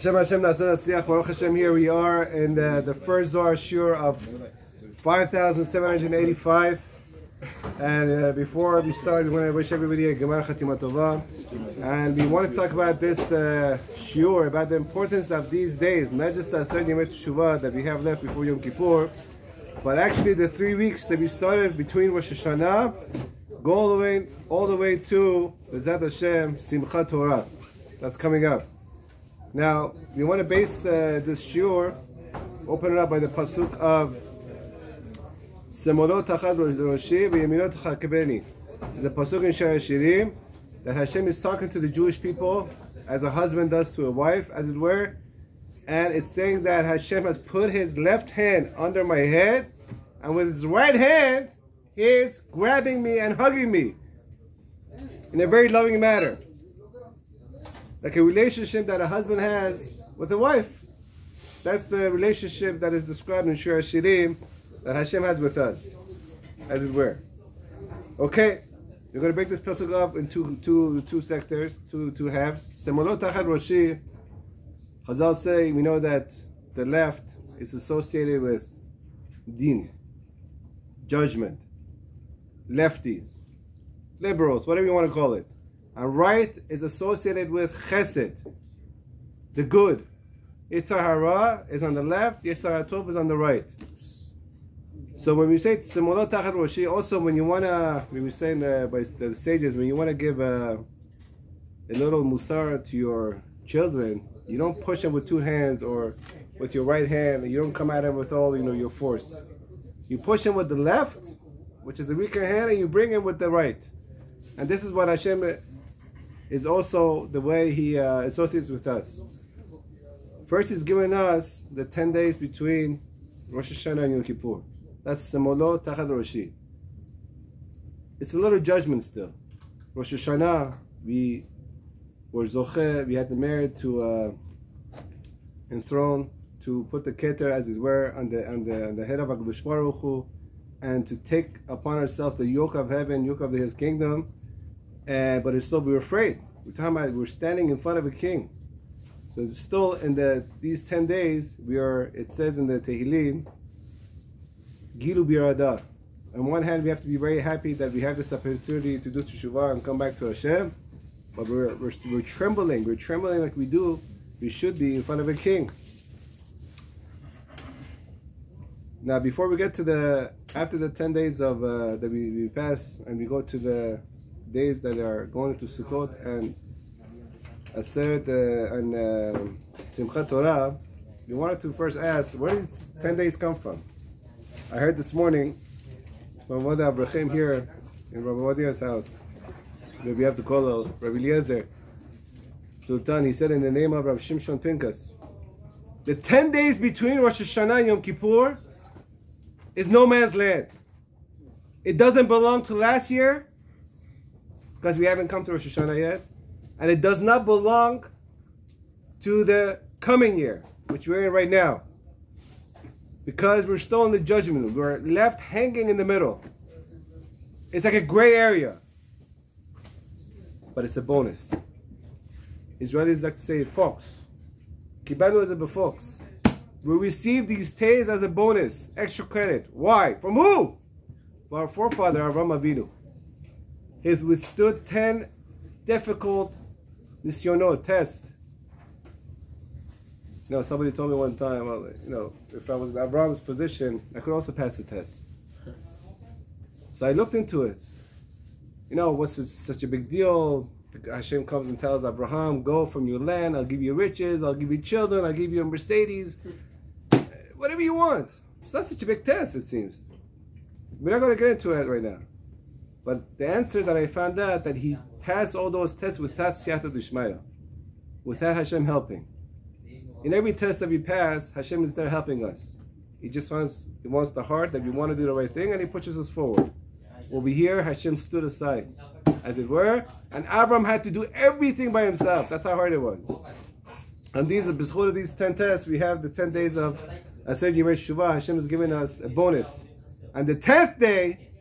Baruch Hashem, here we are in the first Zohar Shiur of 5,785. And before we start, we want to wish everybody a Gemar Chatima Tovah. And we want to talk about this Shiur, about the importance of these days, not just the Asar Yemei Teshuvah that we have left before Yom Kippur, but actually the 3 weeks that we started between Rosh Hashanah, go all the way to B'ezrat Hashem Simchat Torah. That's coming up. Now, we want to base this shiur, open it up by the pasuk of Semolot Tachad Roshi V'Yeminot Chakebeni. There's a pasuk in Shiur Shirim that Hashem is talking to the Jewish people as a husband does to a wife, as it were, and it's saying that Hashem has put His left hand under my head, and with His right hand, He is grabbing me and hugging me in a very loving manner. Like a relationship that a husband has with a wife. That's the relationship that is described in Shiur Shirim that Hashem has with us, as it were. Okay, we're going to break this pasuk up in two sectors, two halves. Semolot Tachad Roshi. Chazal say, we know that the left is associated with din, judgment, lefties, liberals, whatever you want to call it. And right is associated with chesed, the good. Yitzhar hara is on the left, Yitzhar hatov is on the right. So when we say Semolot Tachad Roshi, also when you want to, when we say by the sages, when you want to give a little musar to your children, you don't push them with two hands or with your right hand, and you don't come at them with all your force. You push them with the left, which is the weaker hand, and you bring him with the right. And this is what Hashem is also the way He associates with us. First, He's given us the 10 days between Rosh Hashanah and Yom Kippur. That's Semolot Tachad Roshi. It's a little judgment still. Rosh Hashanah, we were Zohar, we had the merit to enthrone, to put the keter, as it were, on the head of HaKadosh Baruch Hu, and to take upon ourselves the yoke of heaven, yoke of His kingdom. But it's still, we were afraid. We're talking about, we're standing in front of a king. So it's still in these 10 days, it says in the Tehillim, Gilu Birada. On one hand, we have to be very happy that we have this opportunity to do Teshuvah and come back to Hashem. But we're trembling. We're trembling like we should be in front of a king. Now, before we get to after the 10 days of that we pass, and we go to the days that are going into Sukkot and Aseret and Simchat Torah, we wanted to first ask, where did 10 days come from? I heard this morning from Rabbi Rahim here in Rabbi Wadia's house, that we have to call Rabbi Eliezer Sultan. He said in the name of Rav Shimshon Pinkas, the 10 days between Rosh Hashanah and Yom Kippur is no man's land. It doesn't belong to last year, because we haven't come to Rosh Hashanah yet, and it does not belong to the coming year, which we're in right now, because we're still in the judgment. We're left hanging in the middle. It's like a gray area, but it's a bonus. Israelis like to say fox. Kibanu is a befox. We receive these days as a bonus, extra credit. Why? From who? From our forefather, Avram Avinu. He withstood 10 difficult nisyonot, tests. Somebody told me one time, if I was in Avram's position, I could also pass the test. So I looked into it. What's such a big deal? Hashem comes and tells Abraham, go from your land, I'll give you riches, I'll give you children, I'll give you a Mercedes. Whatever you want. It's not such a big test, it seems. We're not going to get into it right now. But the answer that I found out, that he passed all those tests without Siyata D'Shmaya, without Hashem helping. In every test that we pass, Hashem is there helping us. He wants the heart that we want to do the right thing, and He pushes us forward. Over here, Hashem stood aside, as it were, and Avram had to do everything by himself. That's how hard it was. And these 10 tests, we have the 10 days of Asar Yemei Teshuvah. Hashem has given us a bonus. And the 10th day,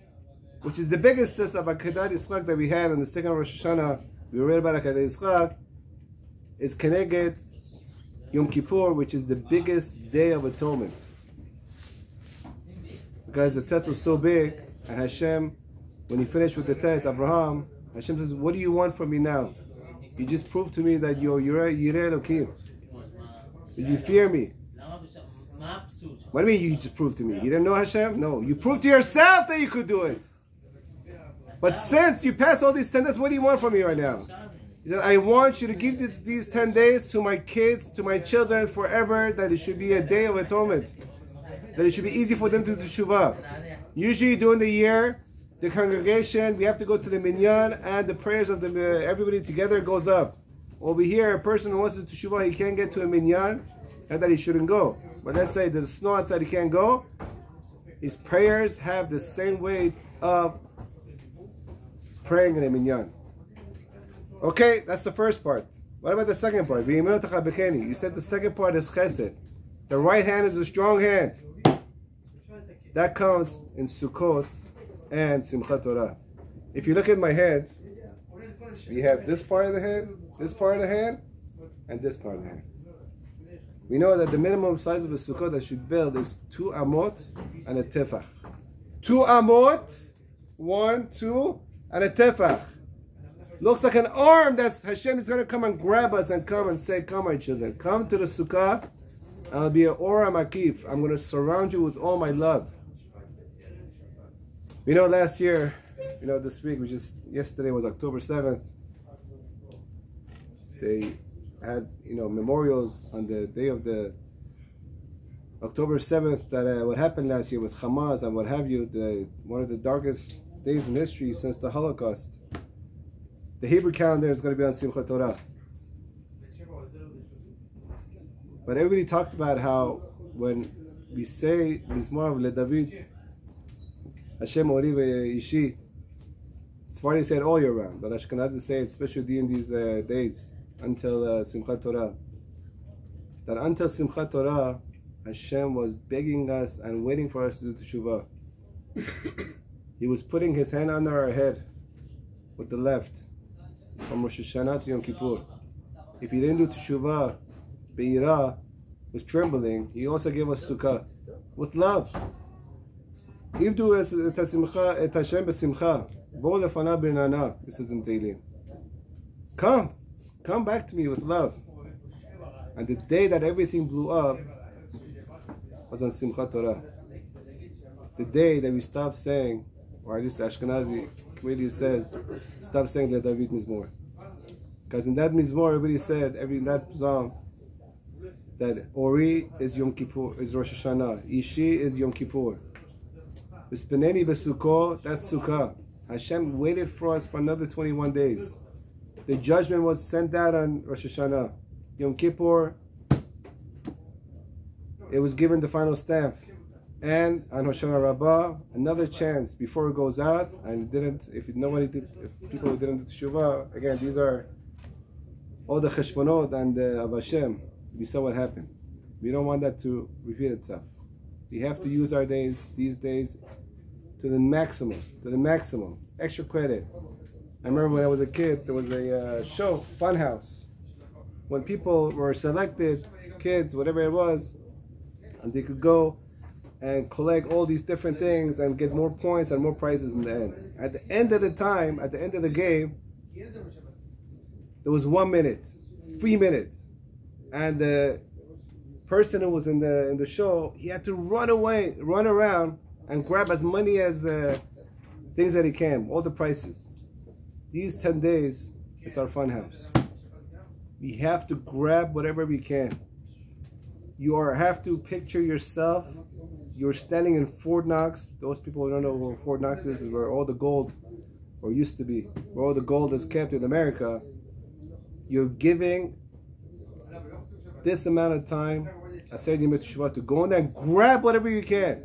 which is the biggest test of Akedat Yitzchak that we had on the second Rosh Hashanah, we read about Akedat Yitzchak, is Keneged Yom Kippur, which is the biggest day of atonement. Because the test was so big, and Hashem, when he finished with the test, Abraham, Hashem says, what do you want from me now? You just proved to me that you're Yireh Elokim. That you fear me. What do you mean you just proved to me? You didn't know Hashem? No, you proved to yourself that you could do it. But since you passed all these 10 days, what do you want from me right now? He said, I want you to give these 10 days to my kids, to my children forever, that it should be a day of atonement. That it should be easy for them to do teshuvah. Usually during the year, the congregation, we have to go to the minyan, and the prayers of everybody together goes up. Over here, a person who wants to do teshuvah, he can't get to a minyan, and that he shouldn't go. But let's say there's snow outside, he can't go. His prayers have the same weight of praying in a minyan. Okay, that's the first part. What about the second part? You said the second part is chesed. The right hand is a strong hand. That comes in Sukkot and Simchat Torah. If you look at my hand, we have this part of the hand, this part of the hand, and this part of the hand. We know that the minimum size of a sukkah that should build is 2 amot and a tefach. 2 amot, 1, 2, and a tefach. Looks like an arm that Hashem is going to come and grab us and come and say, come my children, come to the sukkah, and I'll be an ora makif. I'm going to surround you with all my love. You know, last year, you know, this week, yesterday was October 7th. They had, you know, memorials on the day of the October 7th, that what happened last year with Hamas and what have you, one of the darkest days in history since the Holocaust. The Hebrew calendar is going to be on Simchat Torah. But everybody talked about how when we say Mizmor of LeDavid, Hashem Ori Ve'ishi, Sephardi say it all year round, but Ashkenazis say it especially in these days until Simchat Torah. That until Simchat Torah, Hashem was begging us and waiting for us to do teshuvah. He was putting his hand under our head with the left from Rosh Hashanah to Yom Kippur. If he didn't do teshuvah, be'irah, with trembling, he also gave us sukkah with love. Ivdu et Hashem b'simcha, bo lefanav b'rinana, it says in Tehillim. Come back to me with love. And the day that everything blew up was on Simchat Torah. The day that we stopped saying, or at least the Ashkenazi community says, stop saying the David Mizmor. Because in that Mizmor, everybody said, in that psalm, that Ori is Yom Kippur, is Rosh Hashanah. Ishi is Yom Kippur. V'speneni b'sukkah, that's Sukkah. Hashem waited for us for another 21 days. The judgment was sent out on Rosh Hashanah. Yom Kippur, it was given the final stamp. And on Hoshana Rabbah, another chance before it goes out. And if people who didn't do teshuvah, again, these are all the cheshbonot and of Hashem. We saw what happened. We don't want that to repeat itself. We have to use our days, these days, to the maximum. Extra credit. I remember when I was a kid, there was a show, Funhouse, when people were selected, kids, whatever it was, and they could go and collect all these different things and get more points and more prizes in the end. At the end of the time, at the end of the game, there was 1 minute, 3 minutes, and the person who was in the show, he had to run around and grab as many as things that he can, all the prizes. These 10 days, it's our fun house. We have to grab whatever we can. You have to picture yourself. You're standing in Fort Knox. Those people who don't know where Fort Knox is where all the gold, or used to be, where all the gold is kept in America. You're giving this amount of time, to go in there and grab whatever you can.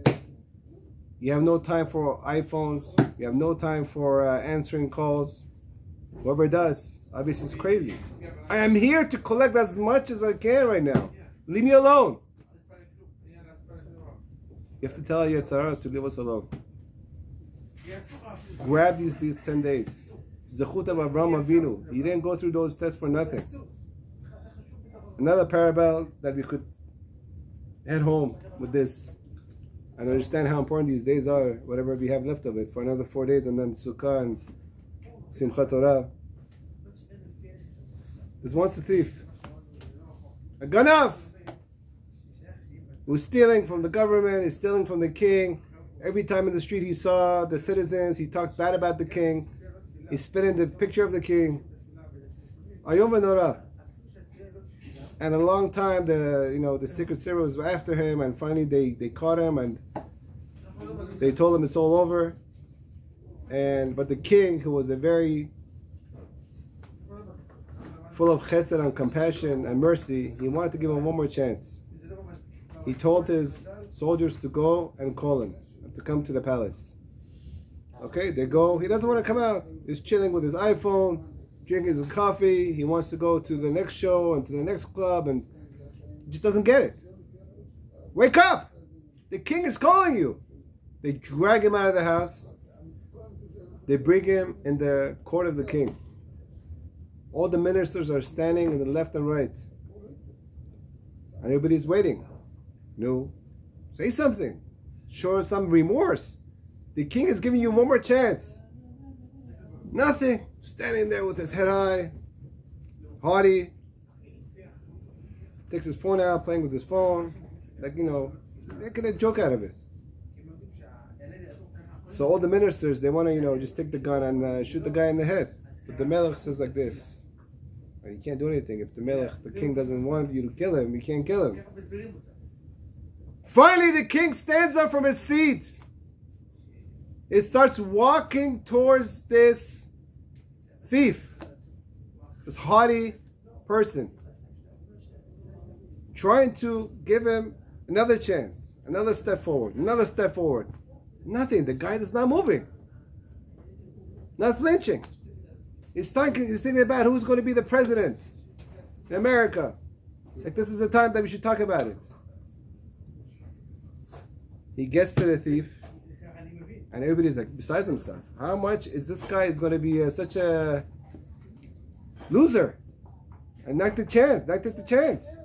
You have no time for iPhones. You have no time for answering calls. Whoever does, obviously it's crazy. I am here to collect as much as I can right now. Leave me alone. You have to tell Yetzirah to leave us alone. Grab these 10 days. Zechut of Avraham Avinu. He didn't go through those tests for nothing. another parable that we could head home with this and understand how important these days are, whatever we have left of it, for another 4 days, and then Sukkah and Simchat Torah. There's once a thief, a ganav, who's stealing from the government, he's stealing from the king. Every time in the street he saw the citizens, he talked bad about the king. He spit in the picture of the king. Ayom v'nora. And a long time, the Secret Service was after him, and finally they caught him, and they told him it's all over. But the king, who was a very full of chesed and compassion and mercy, he wanted to give him one more chance. He told his soldiers to go and call him, to come to the palace. Okay, they go. He doesn't want to come out. He's chilling with his iPhone, drinking his coffee. He wants to go to the next show and to the next club, and just doesn't get it. Wake up! The king is calling you. They drag him out of the house. They bring him in the court of the king. All the ministers are standing in the left and right. And everybody's waiting. No, say something. Show some remorse. The king is giving you one more chance. Nothing. Standing there with his head high, haughty. Takes his phone out, playing with his phone. Making a joke out of it. So all the ministers, they want to, just take the gun and shoot the guy in the head. But the Melech says like this. You can't do anything. If the king doesn't want you to kill him, you can't kill him. Finally, the king stands up from his seat. He starts walking towards this thief, this haughty person, trying to give him another chance, another step forward, another step forward. Nothing. The guy is not moving, not flinching. He's thinking about who's going to be the president in America. Like, this is the time that we should talk about it. He gets to the thief, and everybody's like besides himself. How much is this guy is going to be such a loser and not take the chance?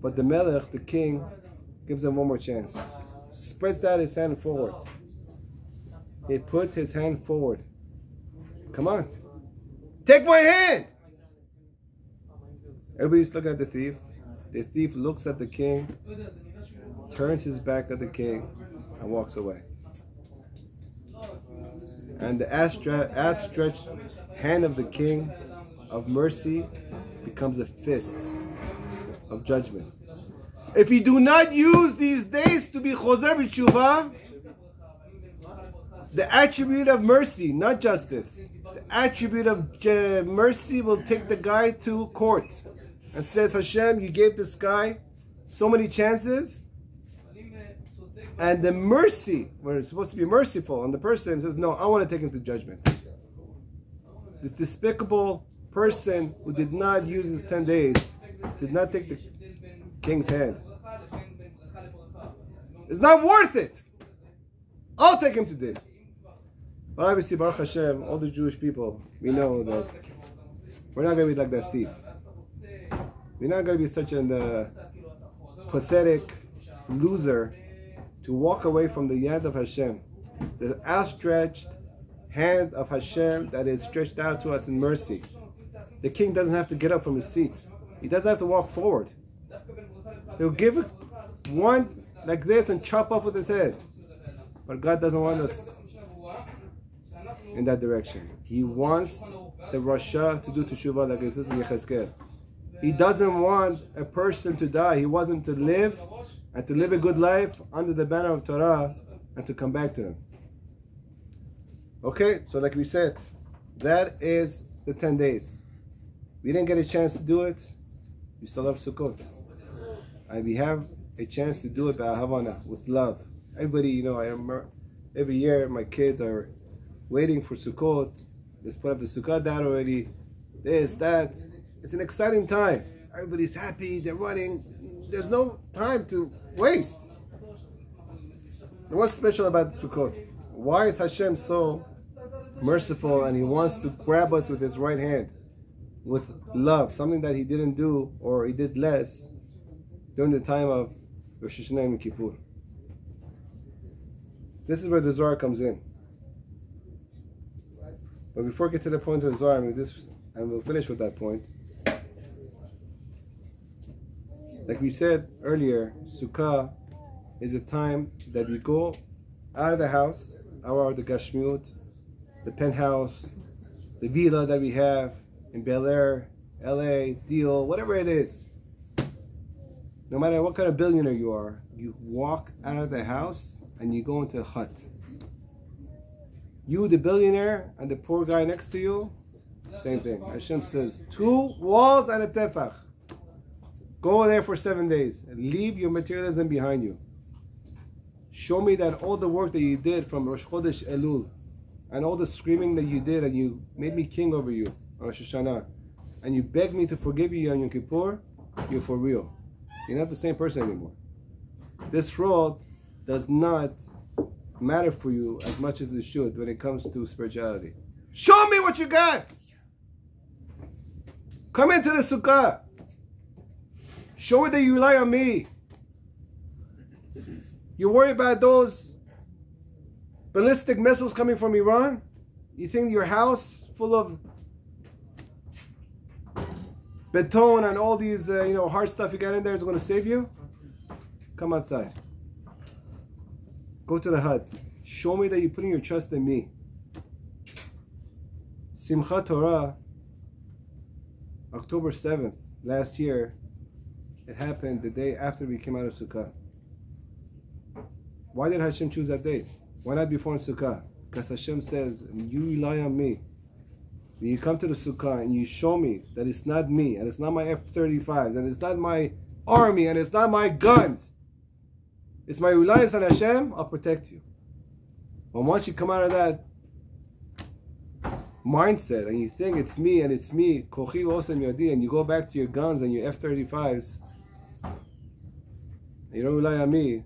But the Melech, the king, gives him one more chance. Spreads out his hand forward. He puts his hand forward. Come on. Take my hand! Everybody's looking at the thief. The thief looks at the king, turns his back at the king, and walks away. And the outstretched hand of the king of mercy becomes a fist of judgment. If you do not use these days to be chozer b'tshuva, the attribute of mercy, not justice, the attribute of mercy will take the guy to court and says, Hashem, you gave this guy so many chances, and the mercy, where it's supposed to be merciful on the person, says, no, I want to take him to judgment. This despicable person who did not use his 10 days, did not take the king's hand. It's not worth it. I'll take him to this. But obviously, Baruch Hashem, all the Jewish people, we know that we're not going to be like that thief. We're not going to be such a pathetic loser to walk away from the hand of Hashem, the outstretched hand of Hashem that is stretched out to us in mercy. The king doesn't have to get up from his seat. He doesn't have to walk forward. He'll give it one like this and chop off with his head. But God doesn't want us in that direction. He wants the Rasha to do teshuvah like it says in Yechezkel. He doesn't want a person to die. He wants him to live and to live a good life under the banner of Torah and to come back to him. Okay, so like we said, that is the 10 days. We didn't get a chance to do it. We still have Sukkot. And we have a chance to do it by Havana, with love. Everybody, I remember every year my kids are waiting for Sukkot. Let's put up the Sukkot down already. This, that. It's an exciting time. Everybody's happy. They're running. There's no time to waste. And what's special about Sukkot? Why is Hashem so merciful and He wants to grab us with His right hand? with love, something that he didn't do or he did less during the time of Rosh Hashanah and Kippur. This is where the Zohar comes in. But before we get to the point of the Zohar, and we'll finish with that point. Like we said earlier, Sukkah is a time that we go out of the house, out of the Gashmiut, the penthouse, the villa that we have in Bel Air, LA, Deal, whatever it is. No matter what kind of billionaire you are, you walk out of the house and you go into a hut. You, the billionaire, and the poor guy next to you, same thing. Hashem says, 2 walls and a tefach. Go there for 7 days and leave your materialism behind you. Show me that all the work that you did from Rosh Chodesh Elul and all the screaming that you did and you made me king over you on Rosh Hashanah and you begged me to forgive you on Yom Kippur, you're for real. You're not the same person anymore. This world does not matter for you as much as it should when it comes to spirituality. Show me what you got. Come into the sukkah. Show me that you rely on me. You worry about those ballistic missiles coming from Iran? You think your house full of beton and all these hard stuff you got in there is going to save you? Come outside. Go to the hut. Show me that you're putting your trust in me. Simchat Torah, October 7th, last year, it happened the day after we came out of Sukkah. Why did Hashem choose that date? Why not before Sukkah? Because Hashem says, you rely on me. When you come to the Sukkah and you show me that it's not me, and it's not my F-35s, and it's not my army, and it's not my guns, it's my reliance on Hashem, I'll protect you. But once you come out of that mindset and you think it's me and it's me, kochi osem yodi, and you go back to your guns and your F-35s, and you don't rely on me,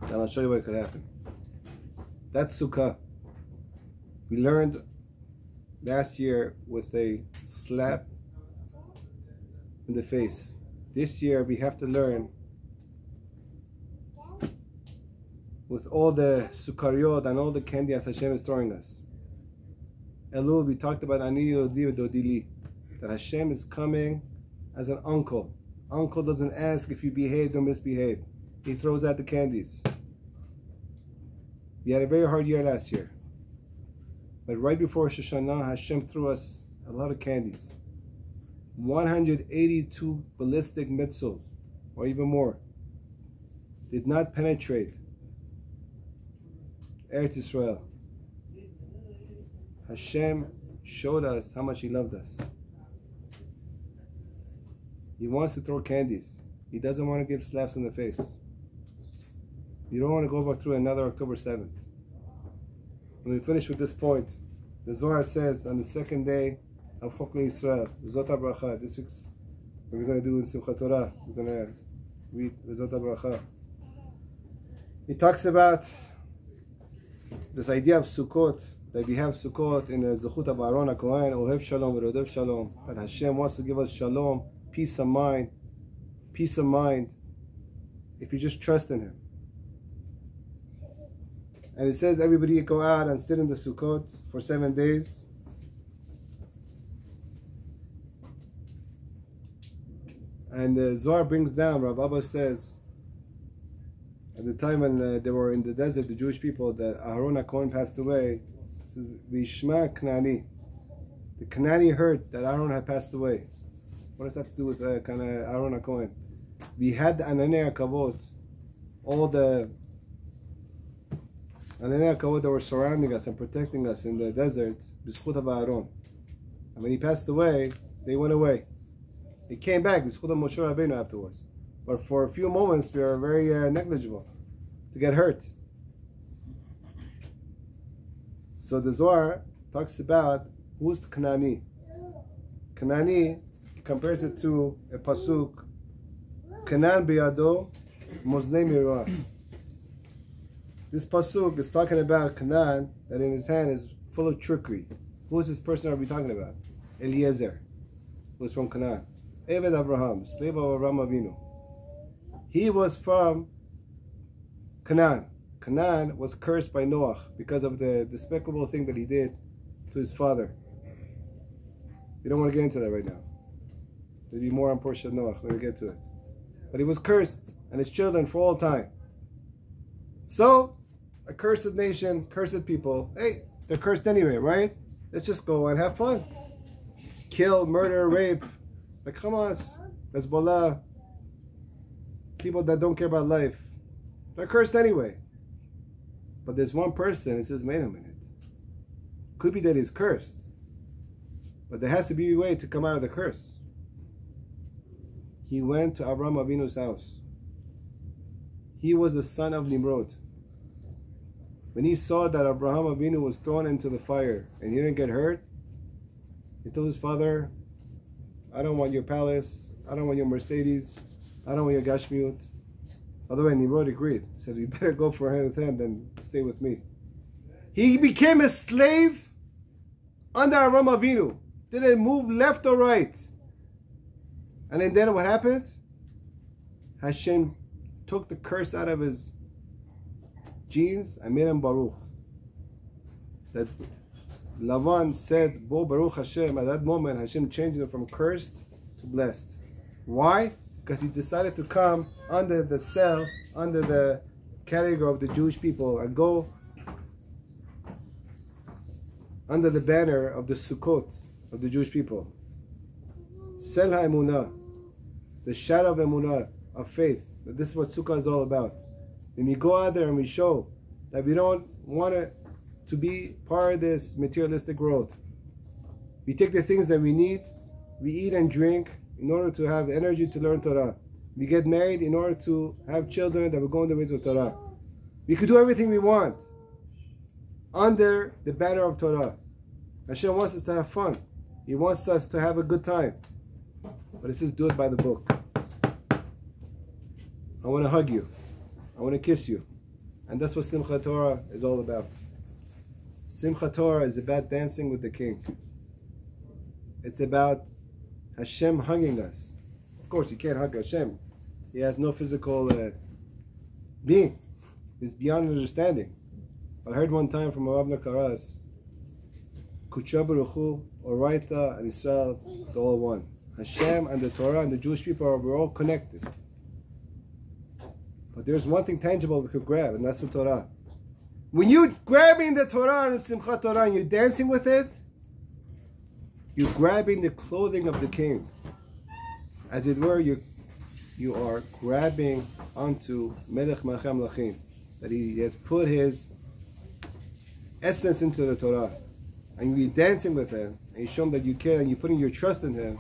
then I'll show you what could happen. That's Sukkah. We learned last year with a slap in the face. This year we have to learn with all the sukkariot and all the candy as Hashem is throwing us. Elul, we talked about Ani Yodi Dodili, that Hashem is coming as an uncle. Uncle doesn't ask if you behaved or misbehaved. He throws out the candies. We had a very hard year last year. But right before Rosh Hashanah, Hashem threw us a lot of candies. 182 ballistic missiles, or even more, did not penetrate Eretz Israel. Hashem showed us how much He loved us. He wants to throw candies. He doesn't want to give slaps in the face. You don't want to go through another October 7th. When we finish with this point, the Zohar says on the second day of Chokli Israel, Zot HaBracha, this week's what we're going to do in Simchat Torah, we're going to read Zot HaBracha. He talks about this idea of Sukkot, that we have Sukkot in the Zechut of Aaron HaKohen, Ohev Shalom, Verodev Shalom, that Hashem wants to give us Shalom, peace of mind if you just trust in Him. And it says everybody go out and sit in the Sukkot for 7 days. And the Zohar brings down, Rav Abba says, at the time when they were in the desert, the Jewish people, that Aaron HaKohen passed away, it says, Vishma Knani. The Knani heard that Aaron had passed away. What does that have to do with Aaron HaKohen? We had the Ananei HaKavod, all the Ananei HaKavod that were surrounding us and protecting us in the desert, B'zchut Aaron. And when he passed away, they went away. He came back, B'zchut Moshe Rabbeinu afterwards. But for a few moments, we were very negligible to get hurt. So the Zohar talks about who's the Kanani. Kanani compares it to a pasuk, Kanan biyado moznei mirah. This pasuk is talking about Kanan that in his hand is full of trickery. Who is this person are we talking about? Eliezer, who was from Canaan. Eved Avraham, slave of Avraham Avinu. He was from Canaan. Canaan was cursed by Noah because of the despicable thing that he did to his father. We don't want to get into that right now. There'll be more on Portia Noah when we get to it. But he was cursed, and his children for all time. So, a cursed nation, cursed people, hey, they're cursed anyway, right? Let's just go and have fun. Kill, murder, rape. Like Hamas, Hezbollah, people that don't care about life. They're cursed anyway. But there's one person who says, wait a minute. Could be that he's cursed. But there has to be a way to come out of the curse. He went to Avraham Avinu's house. He was the son of Nimrod. When he saw that Avraham Avinu was thrown into the fire and he didn't get hurt, he told his father, I don't want your palace, I don't want your Mercedes, I don't want your Gashmiut. By the way, Nimrod agreed. He said, you better go for him with him than stay with me. He became a slave under Avraham Avinu. Didn't move left or right. And then what happened? Hashem took the curse out of his genes and made him Baruch. That Lavan said, Bo Baruch Hashem. At that moment, Hashem changed him from cursed to blessed. Why? Because he decided to come under the cell, under the category of the Jewish people and go under the banner of the Sukkot of the Jewish people. Sel ha'emunah, the shadow of emunah, of faith. That this is what Sukkah is all about. When we go out there and we show that we don't want to be part of this materialistic world. We take the things that we need, we eat and drink in order to have energy to learn Torah. We get married in order to have children that will go in the ways of Torah. We could do everything we want under the banner of Torah. Hashem wants us to have fun. He wants us to have a good time. But it says do it by the book. I want to hug you. I want to kiss you. And that's what Simchat Torah is all about. Simchat Torah is about dancing with the King. It's about Hashem hugging us. Of course, you can't hug Hashem. He has no physical being. It's beyond understanding. I heard one time from Rav Nakaras, Kutsha Baruch Hu, Oraita, and Israel, they're all one. Hashem and the Torah and the Jewish people we're all connected. But there's one thing tangible we could grab, and that's the Torah. When you're grabbing the Torah and Simchat Torah and you're dancing with it, you're grabbing the clothing of the King. As it were, you are grabbing onto Melech Melchei Melachim, that he has put his essence into the Torah. And you're dancing with him, and you show him that you care, and you're putting your trust in him.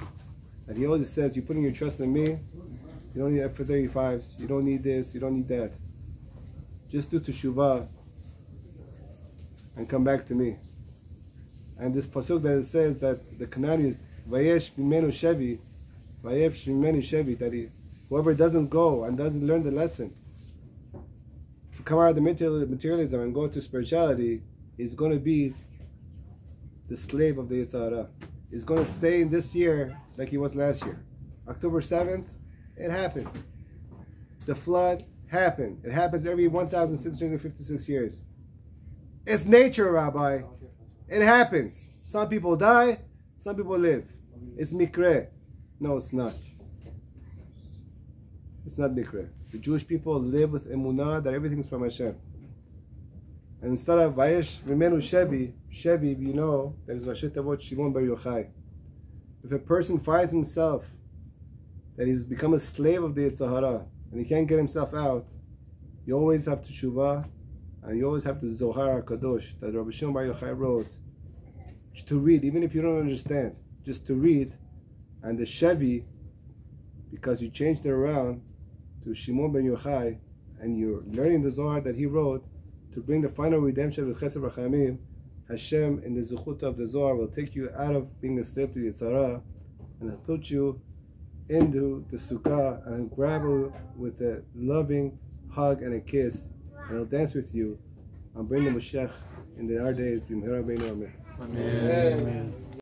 And he always says, you're putting your trust in me. You don't need F-35s. You don't need this. You don't need that. Just do teshuvah and come back to me. And this pasuk that it says that the Canaanites, Vayesh Mimenu Shevi, Vayesh Mimenu Shevi, that whoever doesn't go and doesn't learn the lesson to come out of the materialism and go to spirituality is going to be the slave of the Yetzer Hara. He's going to stay in this year like he was last year. October 7th, it happened. The flood happened. It happens every 1,656 years. It's nature, Rabbi. It happens. Some people die, some people live. It's mikre. No, it's not. It's not mikre. The Jewish people live with emunah that everything's from Hashem. And instead of Vayesh Mimenu Shevi, Shevi, you know, that is Rashi Tavot Shimon Bar Yochai. If a person finds himself that he's become a slave of the Yetzer Hara and he can't get himself out, you always have to Teshuvah, and you always have the Zohar HaKadosh that Rabbi Shimon Bar Yochai wrote, to read, even if you don't understand, just to read. And the Shevi, because you changed it around to Shimon ben Yochai, and you're learning the Zohar that he wrote, to bring the final redemption with Chesed Rahamim, Hashem in the Zuchut of the Zohar will take you out of being a slave to Yetzer Hara and he'll put you into the Sukkah and grab you with a loving hug and a kiss, and he'll dance with you and bring the Mashiach in our days. Amen. Amen.